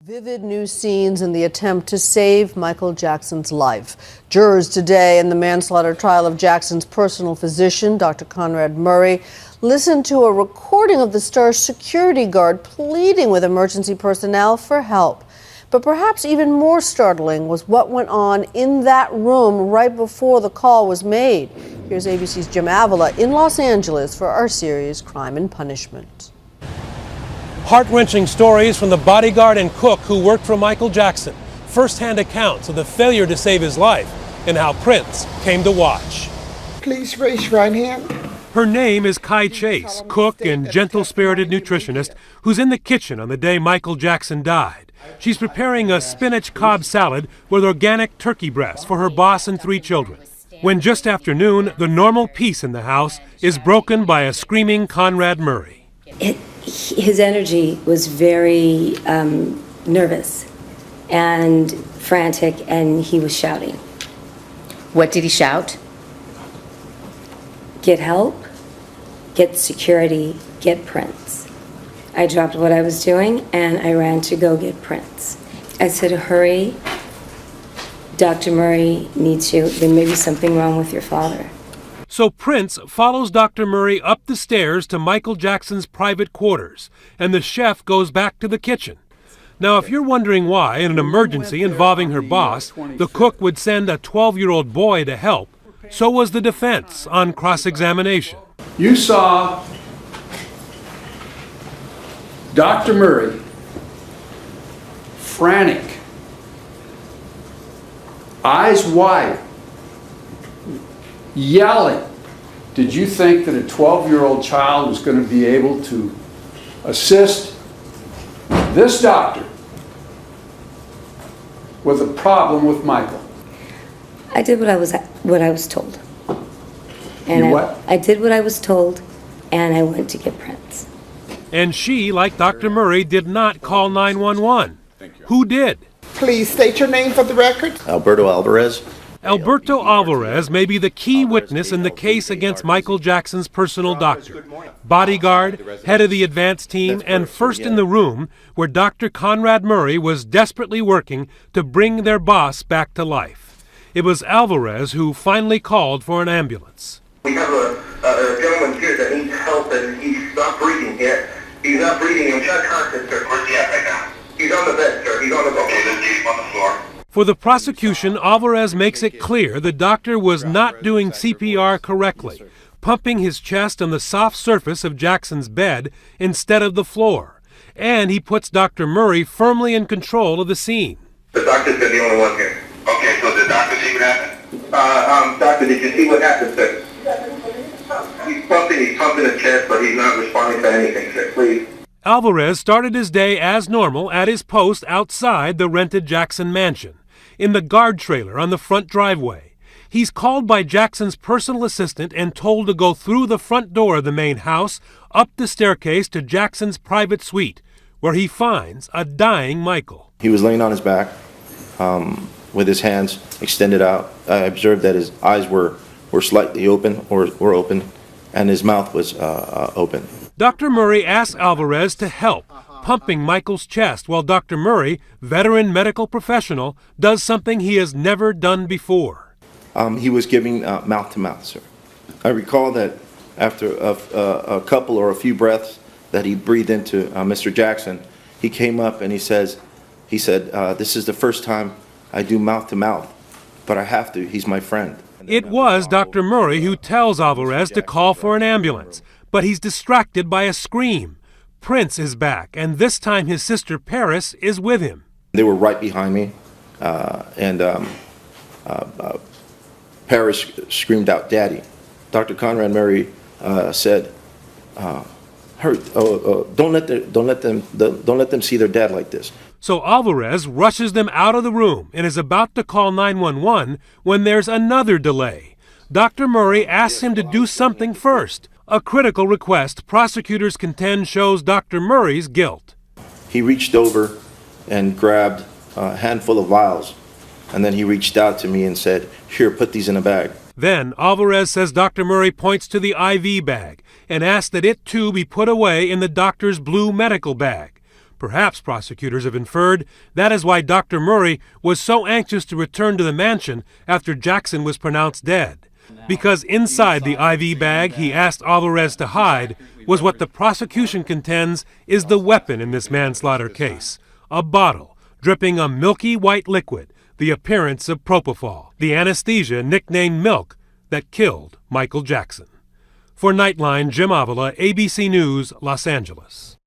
Vivid new scenes in the attempt to save Michael Jackson's life. Jurors today in the manslaughter trial of Jackson's personal physician, Dr. Conrad Murray, listened to a recording of the star's security guard pleading with emergency personnel for help. But perhaps even more startling was what went on in that room right before the call was made. Here's ABC's Jim Avila in Los Angeles for our series Crime and Punishment. Heart-wrenching stories from the bodyguard and cook who worked for Michael Jackson. First-hand accounts of the failure to save his life and how Prince came to watch. Please raise your right hand. Her name is Kai Chase, cook and gentle-spirited nutritionist who's in the kitchen on the day Michael Jackson died. She's preparing a spinach Cobb salad with organic turkey breast for her boss and 3 children. When just after noon, the normal peace in the house is broken by a screaming Conrad Murray. His energy was very nervous and frantic, and he was shouting. What did he shout? Get help, get security, get Prince. I dropped what I was doing and I ran to go get Prince. I said, hurry, Dr. Murray needs you. There may be something wrong with your father. So Prince follows Dr. Murray up the stairs to Michael Jackson's private quarters, and the chef goes back to the kitchen. Now, if you're wondering why, in an emergency involving her boss, the cook would send a 12-year-old boy to help, so was the defense on cross-examination. You saw Dr. Murray frantic, eyes wide, yelling. Did you think that a 12-year-old child was going to be able to assist this doctor with a problem with Michael? I did what I was told. And You what? I did what I was told, and I went to get Prince. And she, like Dr. Murray, did not call 911. Who did? Please state your name for the record. Alberto Alvarez. Alberto Alvarez may be the key witness in the case against Michael Jackson's personal doctor, bodyguard, head of the advance team, and first in the room where Dr. Conrad Murray was desperately working to bring their boss back to life. It was Alvarez who finally called for an ambulance. We have a gentleman here that needs help, and he's not breathing yet. He's not breathing. I'm trying to contact, sir. Where's he at right now? He's on the bed, sir. He's on the bed. Okay, then he's on the floor. For the prosecution, Alvarez makes it clear the doctor was not doing CPR correctly, pumping his chest on the soft surface of Jackson's bed instead of the floor. And he puts Dr. Murray firmly in control of the scene. The doctor's been the only one here. Okay, so the doctor see what happened? Doctor, did you see what happened, sir? He's pumping his chest, but he's not responding to anything, sir. Please. Alvarez started his day as normal at his post outside the rented Jackson mansion, in the guard trailer on the front driveway. He's called by Jackson's personal assistant and told to go through the front door of the main house, up the staircase to Jackson's private suite, where he finds a dying Michael. He was laying on his back with his hands extended out. I observed that his eyes were slightly open or were open, and his mouth was open. Dr. Murray asked Alvarez to help, pumping Michael's chest, while Dr. Murray, veteran medical professional, does something he has never done before. He was giving mouth-to-mouth, sir. I recall that after a couple or a few breaths that he breathed into Mr. Jackson, he came up and he said, this is the first time I do mouth-to-mouth, but I have to. He's my friend. It was Dr. Murray who tells Alvarez to call for an ambulance, but he's distracted by a scream. Prince is back, and this time his sister Paris is with him. They were right behind me, and Paris screamed out, "Daddy!" Dr. Conrad Murray said, "Hurry! Don't let them see their dad like this." So Alvarez rushes them out of the room and is about to call 911 when there's another delay. Dr. Murray asks him to do something first, a critical request prosecutors contend shows Dr. Murray's guilt. He reached over and grabbed a handful of vials, and then he reached out to me and said, "Here, put these in a bag." Then Alvarez says Dr. Murray points to the IV bag and asks that it too be put away in the doctor's blue medical bag. Perhaps prosecutors have inferred that is why Dr. Murray was so anxious to return to the mansion after Jackson was pronounced dead. Because inside the IV bag he asked Alvarez to hide was what the prosecution contends is the weapon in this manslaughter case, a bottle dripping a milky white liquid, the appearance of propofol, the anesthesia nicknamed milk that killed Michael Jackson. For Nightline, Jim Avila, ABC News, Los Angeles.